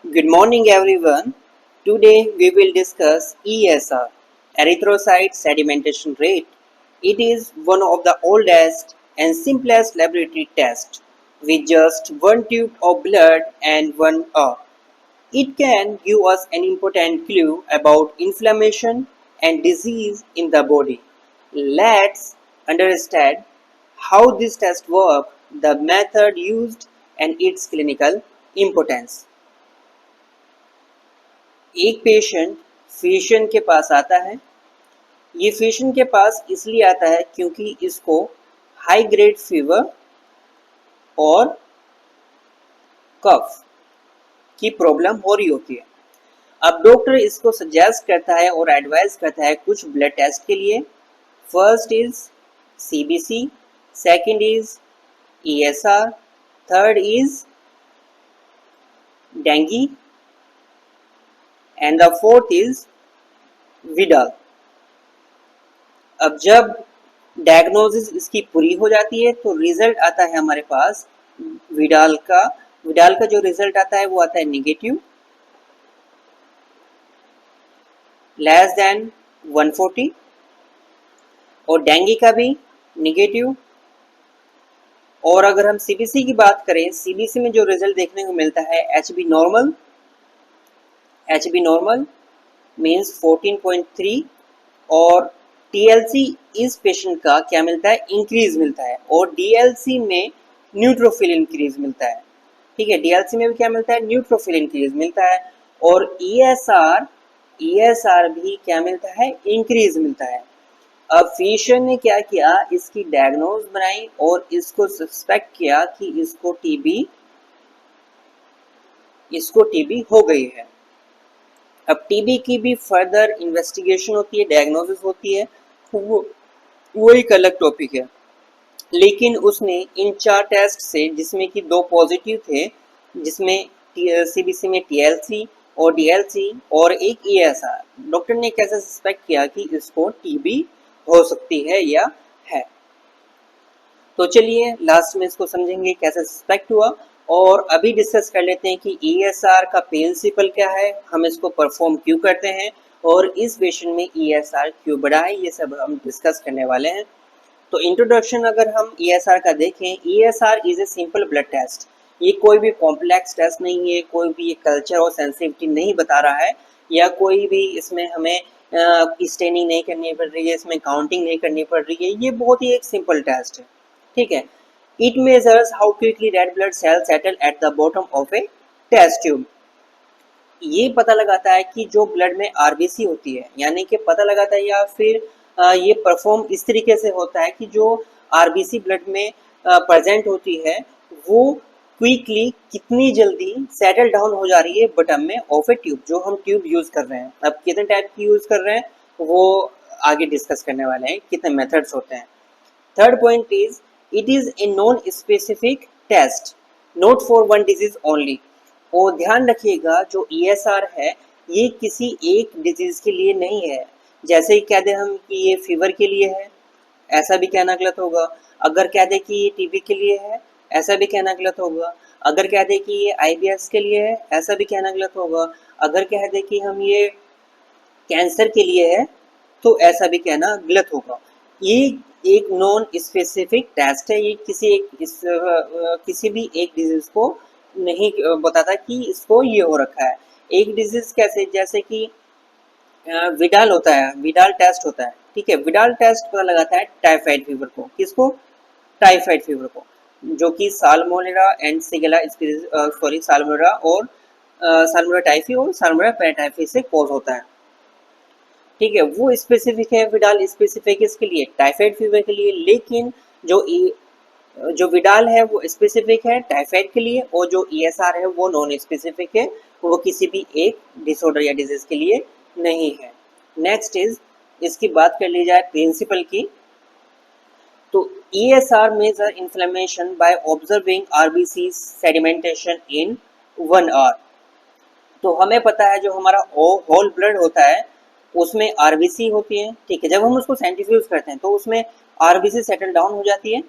Good morning, everyone. Today we will discuss ESR, erythrocyte sedimentation rate. It is one of the oldest and simplest laboratory tests with just one tube of blood and one hour. It can give us an important clue about inflammation and disease in the body. Let's understand how this test works, the method used, and its clinical importance. एक patient physician के पास आता है। ये physician के पास इसलिए आता है क्योंकि इसको हाई ग्रेड फीवर और कफ की प्रॉब्लम हो रही होती है। अब डॉक्टर इसको सजेस्ट करता है और एडवाइस करता है कुछ ब्लड टेस्ट के लिए। First is CBC, second is ESR, third is dengue and the fourth is Widal. अब जब डायग्नोसिस इसकी पूरी हो जाती है तो रिजल्ट आता है हमारे पास विडाल का जो रिजल्ट आता है वो आता है नेगेटिव, लेस देन 140, और डेंगी का भी नेगेटिव। और अगर हम सीबीसी की बात करें, सीबीसी में जो रिजल्ट देखने को मिलता है एचबी नॉर्मल मीन्स 14.3, और टीएलसी इस पेशेंट का क्या मिलता है, इंक्रीज मिलता है, और डीएलसी में न्यूट्रोफिल इंक्रीज मिलता है। ठीक है, डीएलसी में भी क्या मिलता है, न्यूट्रोफिल इंक्रीज मिलता है, और ईएसआर भी क्या मिलता है, इंक्रीज मिलता है। अब फिजिशियन ने क्या किया, इसकी डायग्नोज बनाई और इसको सस्पेक्ट किया कि इसको टीबी हो गई है। अब टीबी की भी फर्दर इन्वेस्टिगेशन होती है, डायग्नोसिस होती है, वो एक अलग टॉपिक है। लेकिन उसने इन 4 टेस्ट से, जिसमें कि 2 पॉजिटिव थे, जिसमें सीबीसी में टीएलसी और डीएलसी और एक ईएसआर, डॉक्टर ने कैसे सस्पेक्ट किया कि इसको टीबी हो सकती है या है। तो चलिए लास्ट में इसको समझेंगे कैसे सस्पेक्ट हुआ, और अभी डिस्कस कर लेते हैं कि ईएसआर का प्रिंसिपल क्या है, हम इसको परफॉर्म क्यों करते हैं, और इस पेशेंट में ईएसआर क्यों बढ़ा है, ये सब हम डिस्कस करने वाले हैं। तो इंट्रोडक्शन अगर हम ईएसआर का देखें, ESR is a simple blood test. ये कोई भी कॉम्प्लेक्स टेस्ट नहीं है, कोई भी कल्चर और सेंसिटिविटी नहीं बता रहा है, या कोई भी इसमें हमें स्टेनिंग नहीं करनी पड़ रही है, इसमें काउंटिंग नहीं करनी पड़ रही है। ये बहुत ही एक सिंपल टेस्ट है। ठीक है, it measures how quickly red blood cell settle at the bottom of a test tube. ये पता लगाता है कि जो ब्लड में आरबीसी होती है, यानी कि पता लगाता है, या फिर ये परफॉर्म इस तरीके से होता है कि जो आरबीसी ब्लड में प्रेजेंट होती है वो क्विकली कितनी जल्दी सेटल डाउन हो जा रही है बॉटम में ऑफ ए ट्यूब, जो हम ट्यूब यूज कर रहे हैं। अब कितने टाइप की यूज कर रहे हैं वो आगे डिस्कस करने वाले हैं, कितने मेथड्स होते हैं। Third point is it is a non specific test not for one disease only. और ध्यान रखिएगा जो ईएसआर है ये किसी एक डिजीज के लिए नहीं है। जैसे ही कह दें हम कि ये फीवर के लिए है, ऐसा भी कहना गलत होगा। अगर कह दें कि ये टीबी के लिए है, ऐसा भी कहना गलत होगा। अगर कह दें कि ये आईबीएस के लिए है, ऐसा भी कहना गलत होगा। अगर कह दें कि हम ये कैंसर के लिए है, तो ऐसा भी कहना गलत होगा। ये एक नॉन स्पेसिफिक टेस्ट है, ये किसी भी एक डिजीज को नहीं बताता कि इसको ये हो रखा है। एक डिजीज कैसे, जैसे कि विडाल होता है, विडाल टेस्ट होता है। ठीक है, विडाल टेस्ट पता लगाता है टाइफाइड फीवर को, किसको, टाइफाइड फीवर को, जो कि साल्मोनेला एंड शिगेला साल्मोनेला और साल्मोनेला टाइफी और साल्मोनेला पैराटाइफी से कॉज होता है। ठीक है, वो स्पेसिफिक है, विडाल स्पेसिफिक इसके लिए, टाइफाइड फीवर के लिए। लेकिन जो विडाल है वो स्पेसिफिक है टाइफाइड के लिए, और जो ईएसआर है वो नॉन स्पेसिफिक है, वो किसी भी एक डिसऑर्डर या डिजीज के लिए नहीं है। नेक्स्ट इज, इसकी बात कर ली जाए प्रिंसिपल की, तो ESR measure inflammation by observing RBC sedimentation in 1 hour. तो हमें पता है जो हमारा होल ब्लड होता है उसमें आरबीसी होती है। ठीक है, जब हम उसको सेंट्रीफ्यूज करते हैं तो उसमें आरबीसी सेटल डाउन हो जाती है।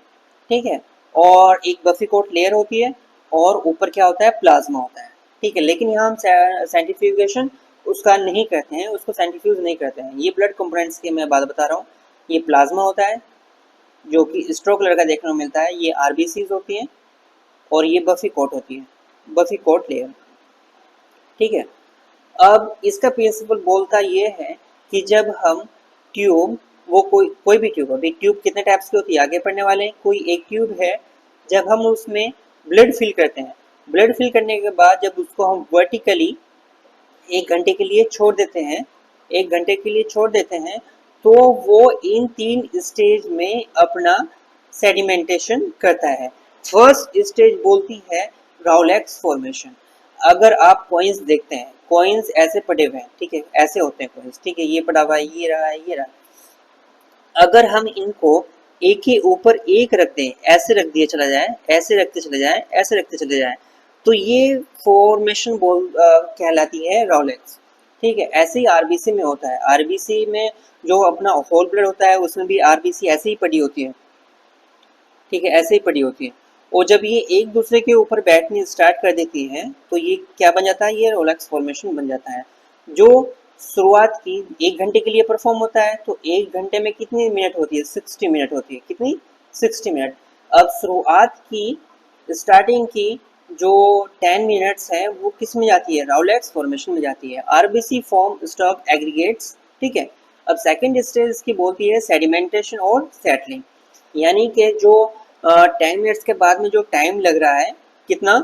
ठीक है, और एक बफी कोट लेयर होती है, और ऊपर क्या होता है, प्लाज्मा होता है। ठीक है, लेकिन यहाँ हम साइंटिफिकेशन उसका नहीं करते हैं, उसको साइंटिफ्यूज नहीं करते हैं। ये ब्लड कंपोनेंट्स की मैं बात बता रहा हूँ। ये प्लाज्मा होता है जो कि स्ट्रोक कलर का देखने को मिलता है, ये आरबीसीज होती हैं, और ये बफी कोट होती है, बफी कोट लेयर। ठीक है, अब इसका प्रिंसिपल बोलता ये है कि जब हम ट्यूब, वो कोई भी ट्यूब, अभी ट्यूब कितने टाइप्स की होती है आगे पढ़ने वाले हैं, कोई एक ट्यूब है, जब हम उसमें ब्लड फिल करते हैं, ब्लड फिल करने के बाद जब उसको हम वर्टिकली 1 घंटे के लिए छोड़ देते हैं, 1 घंटे के लिए छोड़ देते हैं, तो वो इन 3 स्टेज में अपना सेडिमेंटेशन करता है। फर्स्ट स्टेज बोलती है राउलेक्स फॉर्मेशन। अगर आप कॉइन्स देखते हैं, कॉइन्स ऐसे पड़े हुए हैं, ठीक है, ऐसे होते हैं कॉइन्स, ठीक है, ये पड़ा हुआ है, ये रहा है, ये रहा। अगर हम इनको एक के ऊपर एक रख दें, ऐसे रख दिए चला जाए, ऐसे रखते चले जाए, ऐसे रखते चले जाए, तो ये फॉर्मेशन कहलाती है राउलेक्स। ठीक है, ऐसे ही आरबीसी में होता है। आरबीसी में जो अपना होल ब्लड होता है उसमें भी आरबीसी ऐसे ही पड़ी होती है, ठीक है, ऐसे ही पड़ी होती है। और जब ये एक दूसरे के ऊपर बैठनी स्टार्ट कर देती है तो ये क्या बन जाता है, ये रोलेक्स फॉर्मेशन बन जाता है, जो शुरुआत की 1 घंटे के लिए परफॉर्म होता है। तो 1 घंटे में कितनी मिनट होती है, 60 मिनट होती है, कितनी, 60 मिनट। अब शुरुआत की, स्टार्टिंग की जो 10 मिनट्स है वो किस में जाती है, राउलेक्स फॉर्मेशन में जाती है, आरबीसी फॉर्म स्टॉप एग्रीगेट्स। ठीक है, अब सेकेंड स्टेज इसकी बोलती है सेडिमेंटेशन और सेटलिंग, यानी कि जो 10 मिनट्स के बाद में जो टाइम लग रहा है, कितना,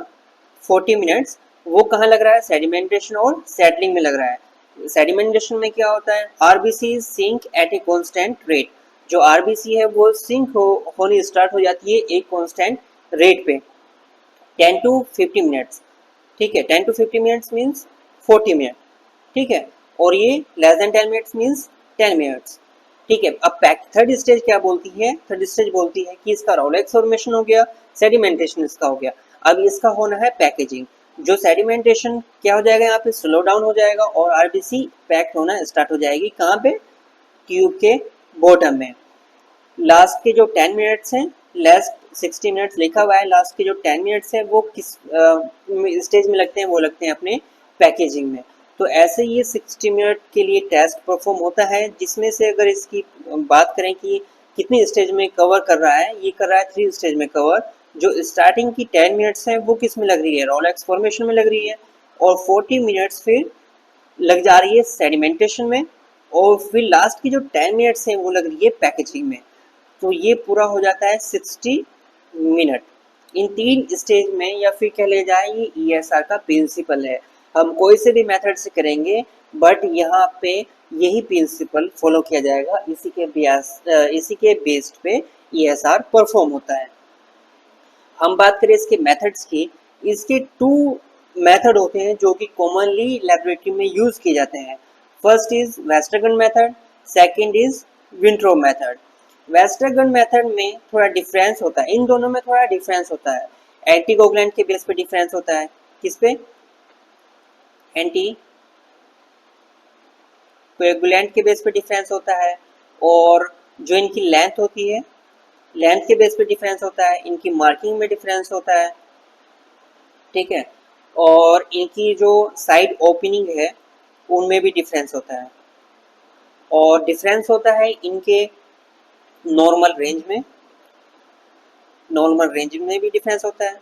40 मिनट्स, वो कहाँ लग रहा है, सेडिमेंटेशन और सेटलिंग में लग रहा है। सेडिमेंटेशन में क्या होता है, RBC sink at a constant rate, जो आरबीसी है वो सिंक होनी स्टार्ट हो जाती है एक कांस्टेंट रेट पे, 10 to 50 मिनट्स। ठीक है, 10 to 50 मिनट्स मीन्स 40 मिनट। ठीक है, और ये less than 10 minutes means 10 minutes. ठीक है, अब थर्ड स्टेज क्या बोलती है, थर्ड स्टेज बोलती है कि इसका रोलेक्स फॉर्मेशन हो गया, सेडिमेंटेशन इसका हो गया, अब इसका होना है पैकेजिंग। जो सेडिमेंटेशन क्या हो जाएगा, यहाँ पे स्लो डाउन हो जाएगा और आरबीसी पैक होना स्टार्ट हो जाएगी, कहाँ पे, ट्यूब के बॉटम में। लास्ट के जो 10 मिनट्स हैं, लास्ट 60 मिनट्स लिखा हुआ है, लास्ट के जो 10 मिनट्स हैं वो किस स्टेज में लगते हैं, वो लगते हैं अपने पैकेजिंग में। तो ऐसे ये 60 मिनट के लिए टेस्ट परफॉर्म होता है, जिसमें से अगर इसकी बात करें कि कितनी स्टेज में कवर कर रहा है, ये कर रहा है 3 स्टेज में कवर। जो स्टार्टिंग की 10 मिनट्स है वो किस में लग रही है, रोलेक्स फॉर्मेशन में लग रही है, और 40 मिनट्स फिर लग जा रही है सेडिमेंटेशन में, और फिर लास्ट की जो 10 मिनट्स है वो लग रही है पैकेजिंग में। तो ये पूरा हो जाता है 60 मिनट इन 3 स्टेज में, या फिर कह ले जाए ये ईएसआर का प्रिंसिपल है। हम कोई से भी मेथड से करेंगे, बट यहाँ पे यही प्रिंसिपल फॉलो किया जाएगा, इसी के बेस्ड पे ईएसआर परफॉर्म होता है। हम बात करें इसके मेथड्स की, इसके 2 मेथड होते हैं जो कि कॉमनली लेबोरेटरी में यूज किए जाते हैं। First is Westergren method, second is Wintrobe method. Westergren method में थोड़ा डिफरेंस होता है, इन दोनों में थोड़ा डिफरेंस होता है। एंटीकोगुलेंट के बेस पे डिफरेंस होता है, किस पे, एंटीकोगुलेंट के बेस पे डिफरेंस होता है, और जो इनकी लेंथ होती है, लेंथ के बेस पे डिफरेंस होता है, इनकी मार्किंग में डिफरेंस होता है। ठीक है, और इनकी जो साइड ओपनिंग है उनमें भी डिफरेंस होता है, और डिफरेंस होता है इनके नॉर्मल रेंज में, नॉर्मल रेंज में भी डिफरेंस होता है।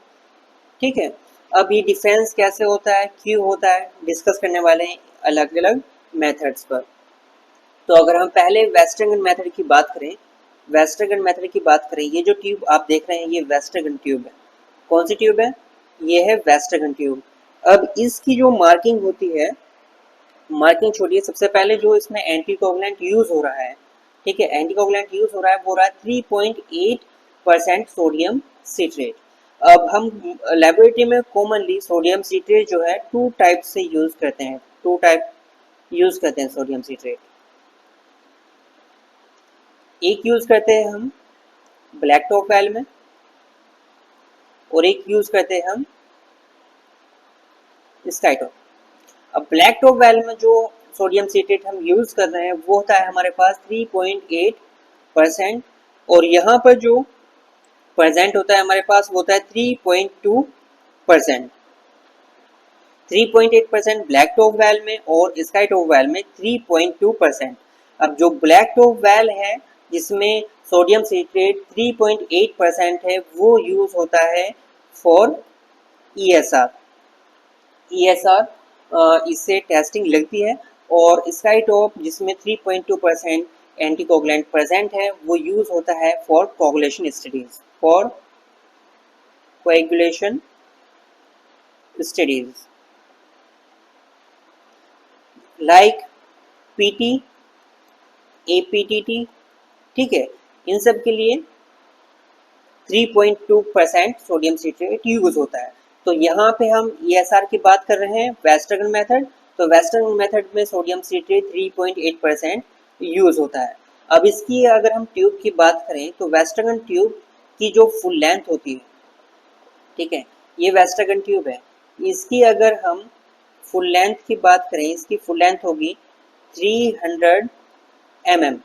ठीक है, अब ये डिफरेंस कैसे होता है, क्यों होता है, डिस्कस करने वाले हैं अलग अलग मेथड्स पर। तो अगर हम पहले वेस्टरगन मेथड की बात करें, वेस्टरगन मेथड की बात करें, ये जो ट्यूब आप देख रहे हैं ये वेस्टरगन ट्यूब है। कौन सी ट्यूब है, ये है वेस्टरगन ट्यूब। अब इसकी जो मार्किंग होती है, मार्किंग छोड़िए, सबसे पहले जो इसमें एंटीकोगुलेंट यूज हो रहा है, ठीक है, एंटीकोगुलेंट यूज हो रहा है, वो रहा है 3.8% सोडियम सिट्रेट। अब हम लेबोरेटरी में कॉमनली सोडियम सिट्रेट जो है 2 टाइप से यूज करते हैं, 2 टाइप यूज करते हैं सोडियम सिट्रेट। एक यूज करते हैं हम ब्लैक टॉप वेल में, और एक यूज करते हैं हम स्काई टॉप। अब ब्लैक टॉप वेल में जो सोडियम सिट्रेट हम यूज कर रहे हैं वो होता है हमारे पास 3.8%, और यहाँ पर जो प्रेजेंट होता है हमारे पास वो होता है 3.2%। 3.8% ब्लैक टॉप वेल में और स्काई टॉप वेल में 3.2%। अब जो ब्लैक टॉप वेल है जिसमें सोडियम सिट्रेट 3.8% है वो यूज होता है फॉर ESR। इससे टेस्टिंग लगती है। और स्काई टॉप जिसमें 3.2% एंटीकोगुलेंट प्रेजेंट है वो यूज होता है for coagulation studies, for coagulation studies like PT, APTT, ठीक है, इन सब के लिए 3.2% सोडियम सिट्रेट यूज होता है। तो यहाँ पे हम ESR की बात कर रहे हैं वेस्टर्न मेथड। तो वेस्टर्न मेथड में सोडियम सिट्रेट 3.8% यूज होता है। अब इसकी अगर हम ट्यूब की बात करें तो वेस्टर्न ट्यूब की जो फुल लेंथ होती है, ठीक है, ये वेस्टर्न ट्यूब है, इसकी अगर हम फुल लेंथ की बात करें, इसकी फुल लेंथ होगी 300 mm।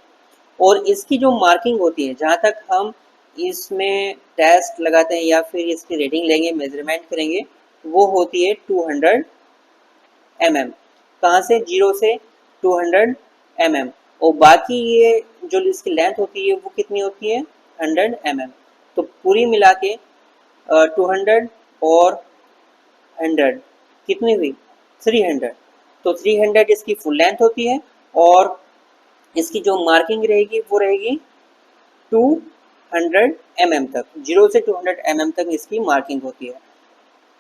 और इसकी जो मार्किंग होती है, जहाँ तक हम इसमें टेस्ट लगाते हैं या फिर इसकी रीडिंग लेंगे, मेजरमेंट करेंगे, वो होती है 200 mm। कहाँ से? 0 से 200 mm। और बाकी ये जो इसकी लेंथ होती है वो कितनी होती है? 100 mm। तो पूरी मिला के 200 और 100 कितनी हुई? 300। तो 300 इसकी फुल लेंथ होती है और इसकी जो मार्किंग रहेगी वो रहेगी 200 mm तक, 0 से 200 mm तक इसकी मार्किंग होती है,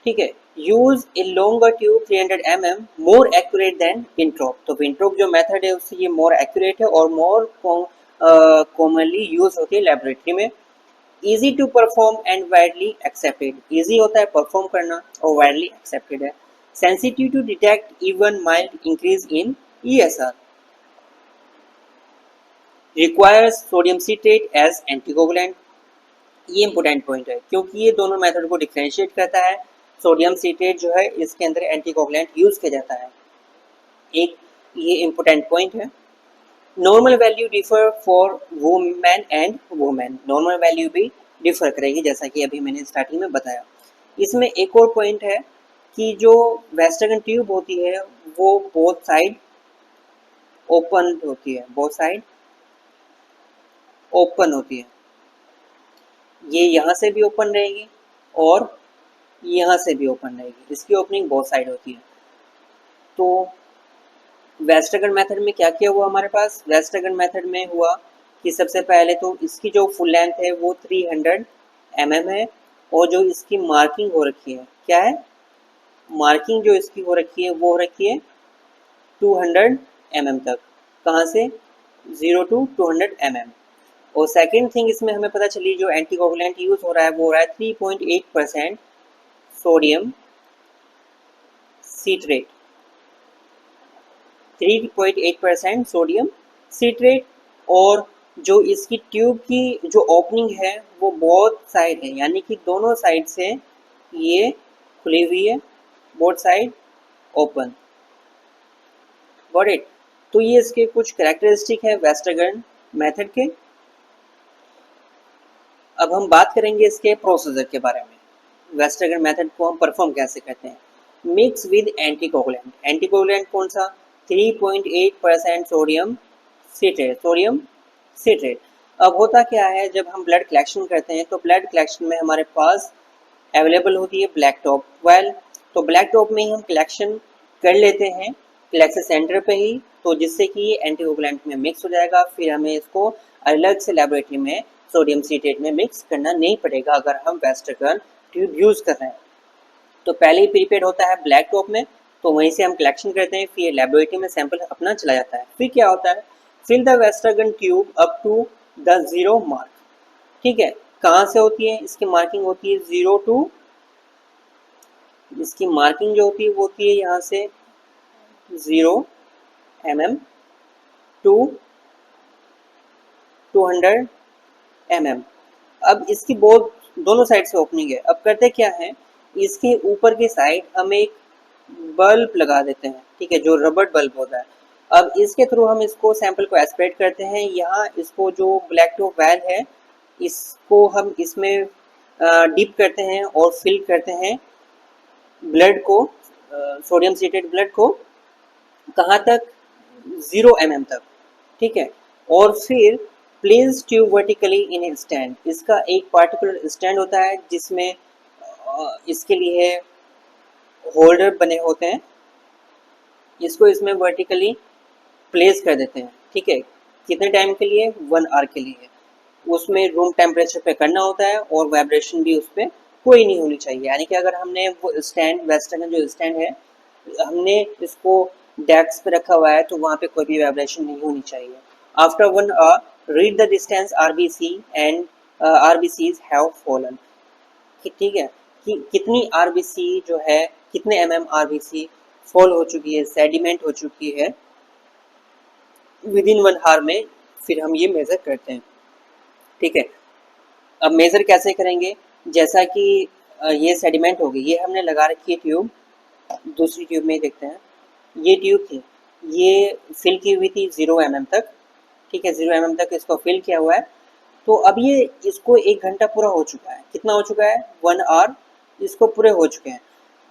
ठीक है। Use a longer tube 300 mm more accurate then Wintrobe. तो विंट्रोप जो मेथड है उससे ये मोर एक्यूरेट है और मोर कॉमनली यूज होती है लेबोरेटरी में। Easy to perform and widely accepted, easy होता है परफॉर्म करना और वाइडली एक्सेप्टेड है। Sensitive to detect even mild increase in ESR। Requires sodium citrate as anticoagulant. ये इंपॉर्टेंट पॉइंट है क्योंकि ये दोनों मेथड को डिफरेंशिएट करता है। सोडियम सिट्रेट जो है इसके अंदर एंटीकोगुलेंट यूज किया जाता है, एक ये इंपॉर्टेंट पॉइंट है। Normal value differ for women and women, normal value भी डिफर करेगी जैसा कि अभी मैंने स्टार्टिंग में बताया। इसमें एक और पॉइंट है कि जो वेस्टर्न ट्यूब होती है वो बोथ साइड ओपन होती है, बोथ साइड ओपन होती है। ये यहाँ से भी ओपन रहेगी और यहाँ से भी ओपन रहेगी, इसकी ओपनिंग बोथ साइड होती है। तो वेस्टर्न मेथड में क्या किया हुआ हमारे पास? वेस्टर्न मेथड में हुआ कि सबसे पहले तो इसकी जो फुल लेंथ है वो 300 mm है और जो इसकी मार्किंग हो रखी है, क्या है? मार्किंग जो इसकी हो रखी है वो हो रखी है 200 mm तक। कहाँ से? 0 to 200 mm। और सेकेंड थिंग इसमें हमें पता चली जो एंटीकोगुलेंट यूज हो रहा है वो हो रहा है 3.8% सोडियम सिट्रेट, 3.8% सोडियम सिट्रेट। और जो इसकी ट्यूब की जो ओपनिंग है वो बोथ साइड है, यानी कि दोनों साइड से ये खुली हुई है, both side open. Got it? तो ये इसके कुछ कैरेक्टरिस्टिक है वेस्टर्न मेथड के। अब हम बात करेंगे इसके प्रोसीजर के बारे में, वेस्टर्न मेथड को हम परफॉर्म कैसे करते हैं। मिक्स विद एंटीकोगुलेंट, एंटीकोगुलेंट कौन सा? 3.8% सोडियम सिट्रेट, सोडियम सिट्रेट। अब होता क्या है, जब हम ब्लड कलेक्शन करते हैं तो ब्लड कलेक्शन में हमारे पास अवेलेबल होती है ब्लैक टॉप वेल। तो ब्लैक टॉप में ही हम कलेक्शन कर लेते हैं कलेक्शन सेंटर पे ही, तो जिससे कि ये एंटीकोगुलेंट में मिक्स हो जाएगा। फिर हमें इसको अलग से लेबोरेटरी में सोडियम सिट्रेट में मिक्स करना नहीं पड़ेगा अगर हम वेस्टर्न ट्यूब यूज़ कर रहे हैं। तो पहले ही प्रीपेड होता है ब्लैक टॉप में, तो वहीं से हम कलेक्शन करते हैं, फिर लेबोरेटरी में सैंपल अपना चला जाता है। फिर क्या होता है? Fill the western tube up to the 0 mark, ठीक है। कहाँ से होती है इसकी मार्किंग? होती है 0 टू, इसकी मार्किंग जो होती है वो होती है यहाँ से 0 mm टू 200 mm। अब इसकी बहुत दोनों साइड से ओपनिंग है। अब करते क्या है, इसके ऊपर की साइड हम एक बल्ब लगा देते हैं, ठीक है, जो रबर बल्ब होता है। अब इसके थ्रू हम इसको सैंपल को एस्पिरेट करते हैं। यहाँ इसको जो ब्लैक टॉप वेल है इसको हम इसमें डिप करते हैं और फिल करते हैं ब्लड को सोडियम सिट्रेट ब्लड को कहाँ तक, 0 mm तक, ठीक है। और फिर प्लेस ट्यूब वर्टिकली इन ए स्टैंड, इसका एक पार्टिकुलर स्टैंड होता है जिसमें इसके लिए होल्डर बने होते हैं, इसको इसमें वर्टिकली प्लेस कर देते हैं, ठीक है। कितने टाइम के लिए, 1 आवर के लिए। उसमें रूम टेम्परेचर पे करना होता है और वाइब्रेशन भी उस पर कोई नहीं होनी चाहिए। यानी कि अगर हमने वो स्टैंड, वेस्टर्न जो स्टैंड है, हमने इसको डेस्क पे रखा हुआ है तो वहाँ पे कोई भी वाइब्रेशन नहीं होनी चाहिए। After 1 hour read the distance RBC and RBCs have fallen, ठीक है, कि कितनी आरबीसी जो है, कितने आरबीसी फॉल हो चुकी है, सेडिमेंट हो चुकी है विद इन 1 आवर में, फिर हम ये मेजर करते हैं, ठीक है। अब मेजर कैसे करेंगे, जैसा कि ये सेडिमेंट होगी, ये हमने लगा रखी है ट्यूब, दूसरी ट्यूब में देखते हैं। ये ट्यूब थी, ये फिल की हुई थी 0 mm तक, ठीक है, 0 mm तक इसको फिल किया हुआ है। तो अब ये इसको 1 घंटा पूरा हो चुका है, कितना हो चुका है, 1 आवर इसको पूरे हो चुके हैं।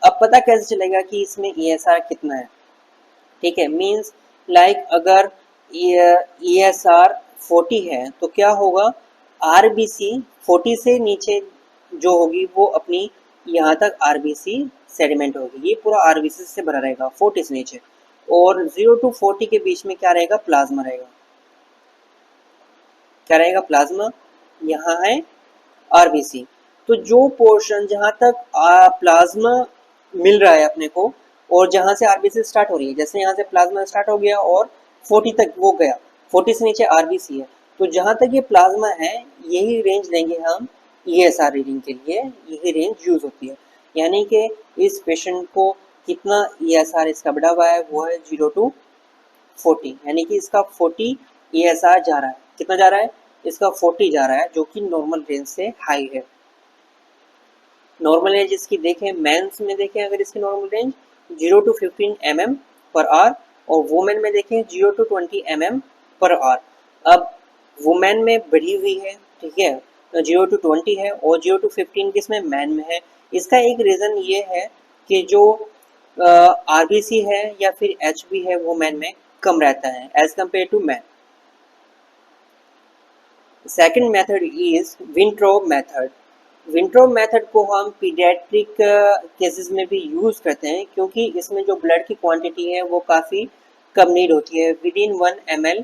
अब पता कैसे चलेगा कि इसमें ESR कितना है, ठीक है, मीन्स लाइक अगर ESR 40 है तो क्या होगा, RBC 40 से नीचे जो होगी वो अपनी यहाँ तक RBC सेडिमेंट होगी, ये पूरा RBC से भरा रहेगा 40 से नीचे, और 0 to 40 के बीच में क्या रहेगा, प्लाज्मा रहेगा, क्या रहेगा, प्लाज्मा, यहाँ है RBC। तो जो पोर्शन जहाँ तक प्लाज्मा मिल रहा है अपने को, और जहाँ से RBC स्टार्ट हो रही है, जैसे यहाँ से प्लाज्मा स्टार्ट हो गया और 40 तक वो गया, 40 से नीचे RBC है, तो जहाँ तक ये प्लाज्मा है यही रेंज लेंगे हम ESR रीडिंग के लिए, यही रेंज यूज होती है। यानी कि इस पेशेंट को कितना ESR इसका बढ़ा हुआ है, वो है 0 to 40, यानी कि इसका 40 ESR जा रहा है, कितना जा रहा है, इसका 40 जा रहा है, जो कि नॉर्मल रेंज से हाई है। नॉर्मल रेंज इसकी देखें, मेंस में देखें अगर इसकी normal range 0 to 15 mm per hour, और वुमेन में देखें 0 to 20 mm पर आवर। अब वुमेन में बढ़ी हुई है, ठीक है, 0 to 20 है, और 0 to 15 किसमें, मैन में है। इसका एक रीज़न ये है कि जो RBC है या फिर HB है वो मैन में कम रहता है as compared to man. Second method is Wintrobe method. Wintrobe method को हम पीडियाट्रिक केसेस में भी यूज़ करते हैं, क्योंकि इसमें जो ब्लड की क्वांटिटी है वो काफ़ी कम नीड होती है। विद इन 1 ml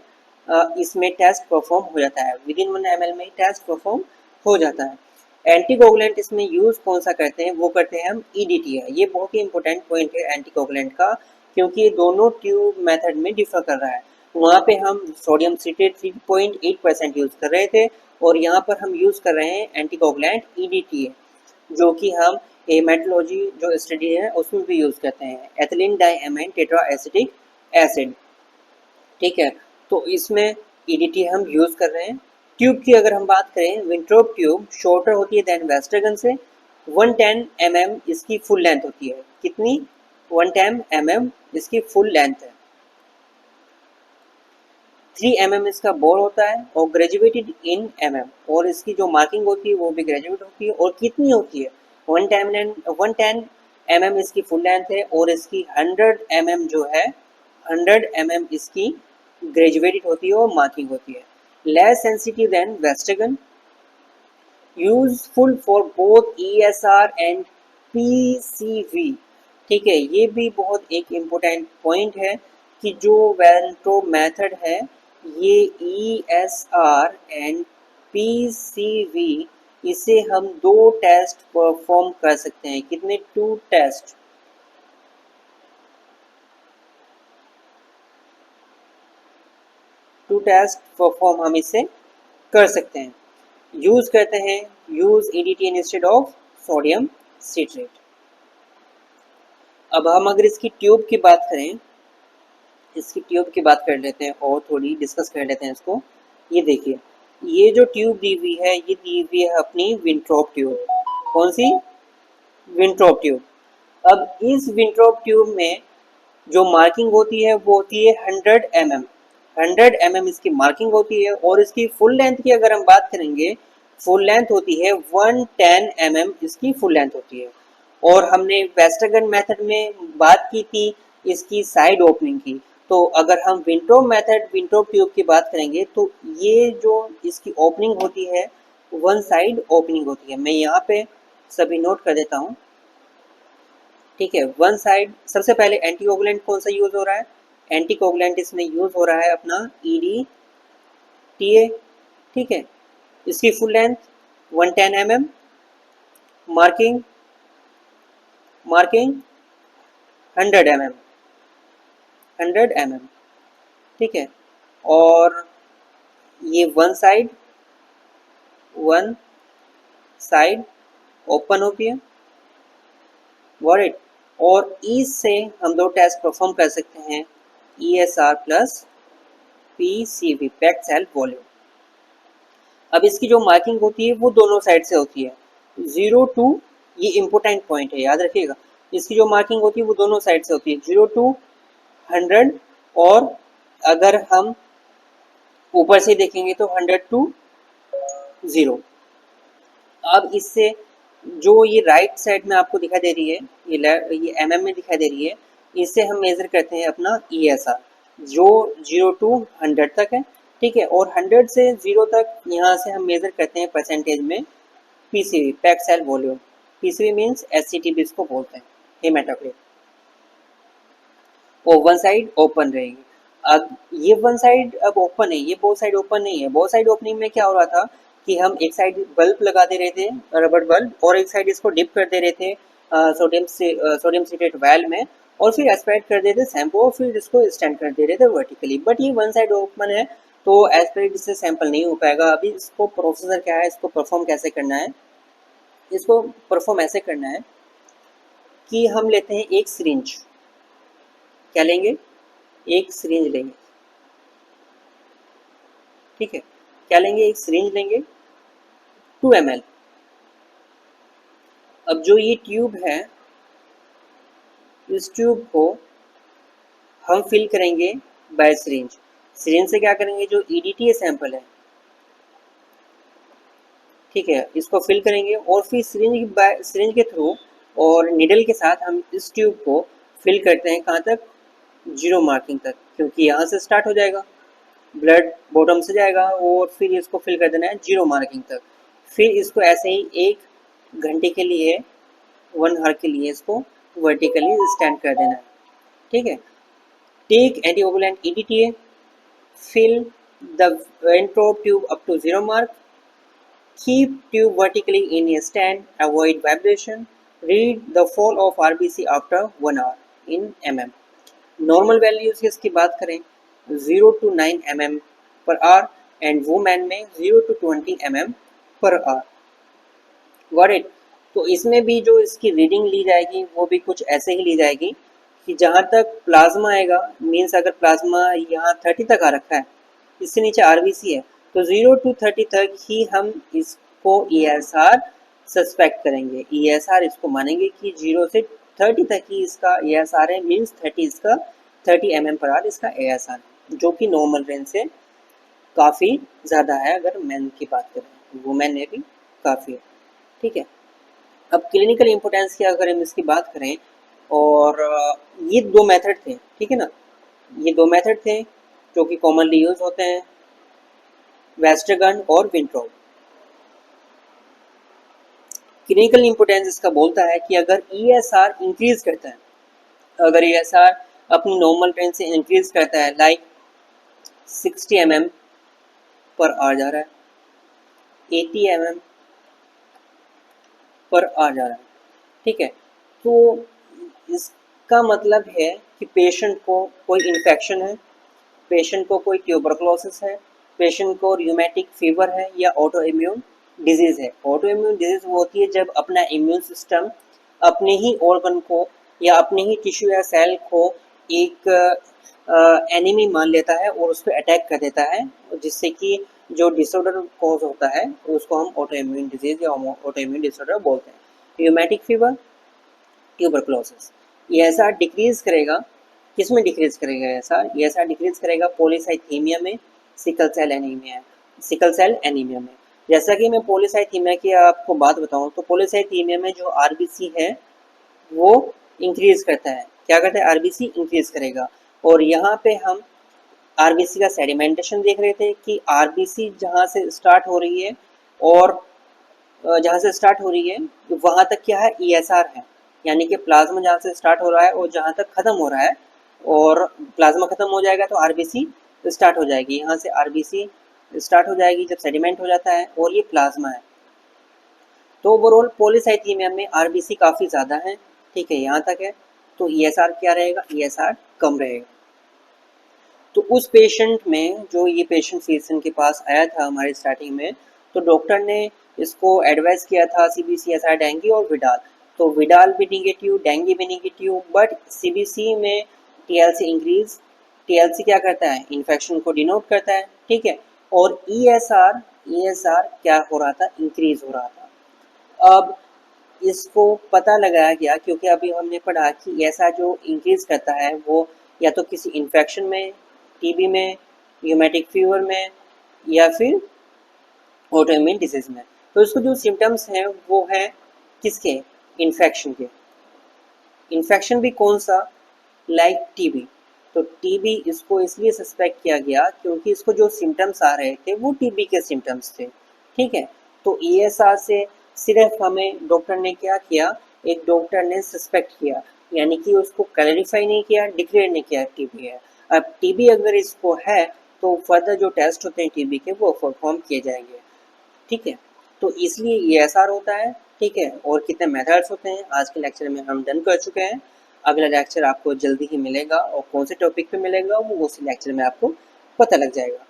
इसमें टेस्ट परफॉर्म हो जाता है, विद इन 1 ml में टेस्ट परफॉर्म हो जाता है। एंटीकोगुलेंट इसमें यूज़ कौन सा करते हैं, वो करते हैं हम EDTA। ये बहुत ही इंपॉर्टेंट पॉइंट है एंटीकोगुलेंट का, क्योंकि ये दोनों ट्यूब मेथड में डिफर कर रहा है। वहाँ पे हम सोडियम सिट्रेट 3.8% यूज़ कर रहे थे, और यहाँ पर हम यूज़ कर रहे हैं एंटीकोगुलेंट EDTA, जो कि हम हेमेटोलॉजी जो स्टडी है उसमें भी यूज़ करते हैं, एथिलीन डाइएमाइन टेट्राएसिटिक एसिड, ठीक है। तो इसमें EDTA हम यूज़ कर रहे हैं। ट्यूब की अगर हम बात करें, विंट्रोब ट्यूब शॉर्टर होती है देन वेस्टर्गन से, 110 mm इसकी फुल लेंथ होती है, कितनी, 110 mm इसकी फुल लेंथ है। 3 mm इसका बोर होता है और ग्रेजुएटेड इन mm, और इसकी जो मार्किंग होती है वो भी ग्रेजुएट होती है, और कितनी होती है, 110 mm इसकी फुल लेंथ है, और इसकी 100 mm जो है, 100 mm इसकी ग्रेजुएटेड होती है और मार्किंग होती है। Less sensitive then वेस्टर्गन, useful for both ESR and PCV, ठीक है। ये भी बहुत एक इम्पोर्टेंट पॉइंट है कि जो वेंट्रोब मेथड है ये ESR एंड PCV, इसे हम 2 टेस्ट परफॉर्म कर सकते हैं, कितने, 2 टेस्ट, परफॉर्म हम इसे कर सकते हैं। यूज करते हैं, use EDTA instead of sodium citrate. अब हम अगर इसकी ट्यूब की बात करें, इसकी ट्यूब की बात कर लेते हैं और थोड़ी डिस्कस कर लेते हैं इसको। ये देखिए, ये जो ट्यूब दी हुई है ये दी हुई है अपनी विंट्रोब ट्यूब, कौन सी, विंट्रोब ट्यूब। अब इस विंट्रोब ट्यूब में जो मार्किंग होती है वो होती है 100 mm, 100 mm इसकी मार्किंग होती है, और इसकी फुल लेंथ की अगर हम बात करेंगे, फुल लेंथ होती है 110 mm इसकी फुल लेंथ होती है। और हमने वेस्टरगार्ड मेथड में बात की थी इसकी साइड ओपनिंग की। तो अगर हम विंट्रोब मेथड, विंट्रोब ट्यूब की बात करेंगे तो ये जो इसकी ओपनिंग होती है वन साइड ओपनिंग होती है। मैं यहाँ पे सभी नोट कर देता हूँ, ठीक है। वन साइड, सबसे पहले एंटी कोगुलेंट कौन सा यूज हो रहा है? एंटी कोगुलेंट इसमें यूज हो रहा है अपना EDTA, ठीक है। इसकी full length 110 mm, marking 100 mm, 100 mm, ठीक है। और ये वन साइड ओपन होती है, गॉट इट। और ईज से हम दो टेस्ट परफॉर्म कर सकते हैं, ESR plus PCV, packed self volume. अब इसकी जो मार्किंग होती है वो दोनों साइड से होती है, 0 to, ये इम्पोर्टेंट पॉइंट है, याद रखिएगा। इसकी जो मार्किंग होती है वो दोनों साइड से होती है, 0 to 100, और अगर हम ऊपर से देखेंगे तो 100 to 0। अब इससे जो ये राइट साइड में आपको दिखाई दे रही है, ये mm में दिखाई दे रही है, इससे हम मेजर करते हैं अपना ESR, जो 0 to 100 तक है, ठीक है। और 100 से 0 तक यहाँ से हम मेजर करते हैं परसेंटेज में PCV, packed cell volume. PCV means SCTV इसको बोलते हैं, हेमाटोक्रिट। और वन साइड ओपन रहेगी। अब ये वन साइड अब ओपन है, ये बोथ साइड ओपन नहीं है। बोथ साइड ओपनिंग में क्या हो रहा था कि हम एक साइड बल्ब लगा दे रहे थे, रबर बल्ब, और एक साइड इसको डिप कर दे रहे थे सोडियम सिट्रेट वायल में, और फिर एस्पिरेट कर देते सैंपल, और फिर इसको स्टैंड कर दे रहे थे वर्टिकली। बट ये वन साइड ओपन है तो एस्पिरेट इससे सैंपल नहीं हो पाएगा। अभी इसको प्रोसीजर क्या है, इसको परफॉर्म कैसे करना है? इसको परफॉर्म ऐसे करना है कि हम लेते हैं एक सिरिंज, क्या लेंगे? एक सिरिंज लेंगे, ठीक है। क्या लेंगे? एक सिरिंज लेंगे 2 ml। अब जो ये ट्यूब है, इस ट्यूब को हम फिल करेंगे बाय सिरिंज। सिरिंज से क्या करेंगे? जो EDTA सैंपल है, ठीक है, इसको फिल करेंगे, और फिर सिरिंज के थ्रू और निडल के साथ हम इस ट्यूब को फिल करते हैं, कहाँ तक? 0 मार्किंग तक, क्योंकि यहाँ से स्टार्ट हो जाएगा, ब्लड बॉटम से जाएगा, और फिर इसको फिल कर देना है 0 मार्किंग तक। फिर इसको ऐसे ही 1 घंटे के लिए, 1 आवर के लिए इसको वर्टिकली स्टैंड कर देना है, ठीक है। Take anticoagulant EDTA, fill the ventral tube up to 0 mark, keep tube vertically in a stand, avoid vibration, read the fall of RBC after 1 hour in mm। Normal values की इसकी बात करें 0 to 9 mm per hour, and women में 0 to 20 mm per hour, got it. तो इसमें भी जो इसकी रीडिंग ली जाएगी वो भी कुछ ऐसे ही ली जाएगी कि जहाँ तक प्लाज्मा आएगा, मीन्स अगर प्लाज्मा यहाँ 30 तक आ रखा है, इससे नीचे RBC है, तो 0 to 30 तक ही हम इसको ESR सस्पेक्ट करेंगे। ESR इसको मानेंगे कि 0 से 30 तक ही इसका ESR है, मीन्स 30 इसका 30 mm per hour इसका ESR है, जो कि नॉर्मल रेंज से काफ़ी ज़्यादा है। अगर मैन की बात करें, वुमेन में भी काफ़ी है, ठीक है। अब क्लिनिकल इम्पोर्टेंस की अगर हम इसकी बात करें, और ये 2 मेथड थे, ठीक है ना, ये 2 मेथड थे जो कि कॉमनली यूज होते हैं, वेस्टरगार्ड और विंट्रोब। क्लिनिकल इम्पोर्टेंस इसका बोलता है कि अगर ESR इंक्रीज करता है, अगर ESR अपनी नॉर्मल रेंज से इंक्रीज करता है, लाइक 60 mm पर आ जा रहा है, 80 mm पर आ जा रहा है, ठीक है, तो इसका मतलब है कि पेशेंट को कोई इन्फेक्शन है, पेशेंट को कोई ट्यूबरकुलोसिस है, पेशेंट को रूमेटिक फीवर है, या ऑटो इम्यून डिजीज़ है। ऑटो इम्यून डिजीज़ वो होती है जब अपना इम्यून सिस्टम अपने ही ऑर्गन को या अपने ही टिश्यू या सेल को एक एनिमी मान लेता है और उस पर अटैक कर देता है, जिससे कि जो डिसऑर्डर कॉज होता है उसको हम ऑटो इम्यून डिजीज़ या ऑटो इम्यून डिसऑर्डर बोलते हैं। रूमेटिक फीवर, ट्यूबरकुलोसिस, ये ऐसा डिक्रीज करेगा, किस में डिक्रीज करेगा? ऐसा डिक्रीज करेगा पॉलीसाइथीमिया में, सिकल सेल एनीमिया में। जैसा कि मैं पॉलीसाइथीमिया की आपको बात बताऊं, तो पॉलीसाइथीमिया में जो RBC है वो इंक्रीज करता है। क्या करता है? आरबीसी इंक्रीज करेगा। और यहाँ पे हम आरबीसी का सेडिमेंटेशन देख रहे थे कि आरबीसी जहाँ से स्टार्ट हो रही है और जहाँ से स्टार्ट हो रही है वहाँ तक क्या है? ईएसआर है, यानी कि प्लाज्मा जहाँ से स्टार्ट हो रहा है और जहाँ तक खत्म हो रहा है, और प्लाज्मा खत्म हो जाएगा तो आरबीसी स्टार्ट हो जाएगी। यहाँ से आरबीसी स्टार्ट हो जाएगी जब सेडिमेंट हो जाता है, और ये प्लाज्मा है। तो ओवरऑल पॉलीसाइथीमिया में आरबीसी काफ़ी ज़्यादा है, ठीक है, यहाँ तक है। तो ईएसआर क्या रहेगा? ईएसआर कम रहेगा। तो उस पेशेंट में, जो ये पेशेंट फिजिशियन के पास आया था हमारे स्टार्टिंग में, तो डॉक्टर ने इसको एडवाइस किया था सीबीसीएसआर डेंगू और विडाल। तो विडाल भी निगेटिव, डेंगू भी निगेटिव, बट सीबीसी में टीएलसी इंक्रीज। टीएलसी क्या करता है? इन्फेक्शन को डिनोट करता है, ठीक है। और ईएसआर, ईएसआर क्या हो रहा था? इंक्रीज हो रहा था। अब इसको पता लगाया गया, क्योंकि अभी हमने पढ़ा कि ऐसा जो इंक्रीज करता है वो या तो किसी इन्फेक्शन में, टीबी में, न्यूमेटिक फीवर में, या फिर ऑटोइम्यून डिजीज में। तो इसको जो सिम्टम्स हैं वो हैं किसके? इन्फेक्शन के। इन्फेक्शन भी कौन सा? Like TB. तो टीबी इसको इसलिए सस्पेक्ट किया गया क्योंकि इसको जो सिम्टम्स आ रहे थे वो टीबी के सिम्टम्स थे, ठीक है। तो ईएसआर से सिर्फ हमें डॉक्टर ने क्या किया? एक डॉक्टर ने सस्पेक्ट किया, यानी कि उसको क्लैरिफाई नहीं किया, डिक्लेयर नहीं किया टीबी है। अब टीबी अगर इसको है तो फर्दर जो टेस्ट होते हैं टीबी के वो परफॉर्म किए जाएंगे, ठीक है। तो इसलिए ईएसआर होता है, ठीक है। और कितने मेथड्स होते हैं आज के लेक्चर में हम डन कर चुके हैं। अगला लेक्चर आपको जल्दी ही मिलेगा, और कौन से टॉपिक पे मिलेगा वो उसी लेक्चर में आपको पता लग जाएगा।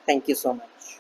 Thank you so much.